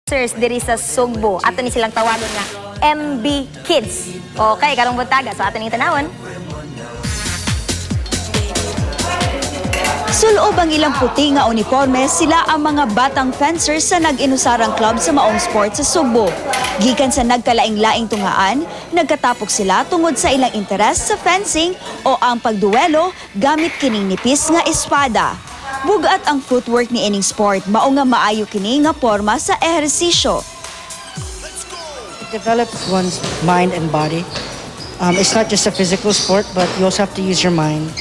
Diri sa Sugbo. Ato ni silang tawagon nga MB Kids. Okay, karong buntaga. So ato ning tanawon. Sulob ang ilang puti nga uniforme, sila ang mga batang fencers sa nag-inusarang club sa Maong Sports sa Sugbo. Gikan sa nagkalaing-laing tungaan, nagkatapok sila tungod sa ilang interes sa fencing o ang pagduelo gamit kining nipis nga espada. Bugat ang footwork ni ining sport, mao nga maayo kini nga porma sa ehersisyo. It develops one's mind and body. It's not just a physical sport, but you also have to use your mind.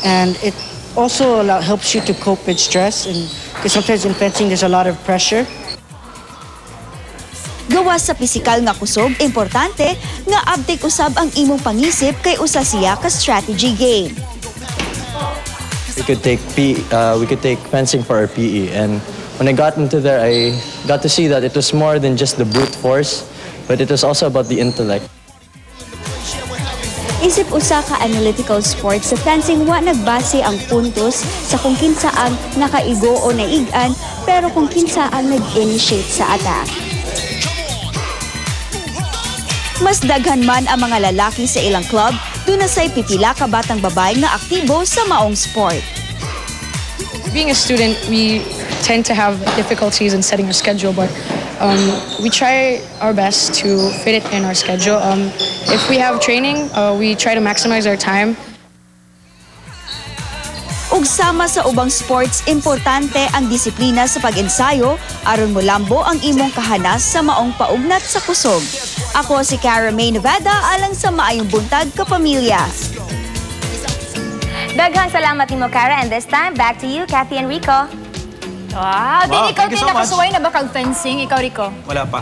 And it also helps you to cope with stress, and because sometimes in fencing there's a lot of pressure. Gawa sa pisikal nga kusog, importante nga abtik usab ang imong pangisip kay usa siya ka strategy game. We could take fencing for our PE, and when I got into there, I got to see that it was more than just the brute force, but it was also about the intellect. Isip usa ka analytical sport sa fencing, wa nagbase ang puntos sa kung kinsa ang nakaigo o naigan, pero kung kinsa ang nag-initiate sa attack. Mas daghan man ang mga lalaki sa ilang club, doon na say pipila ka batang babae nga aktibo sa maong sport. Being a student, we tend to have difficulties in setting our schedule, but we try our best to fit it in our schedule. If we have training, we try to maximize our time. Ug sama sa ubang sports, importante ang disiplina sa pag-ensayo aron molambo ang imong kahanas sa maong paugnat sa kusog. Ako si Cara May Nevada, alang sa maayong buntag kapamilya. Daghang salamat nimo, Cara, and this time back to you, Kathy and Rico. Wow, Wow, ikaw thank you din so much. nakasuway na ba kag fencing? Ikaw, Rico? Wala pa.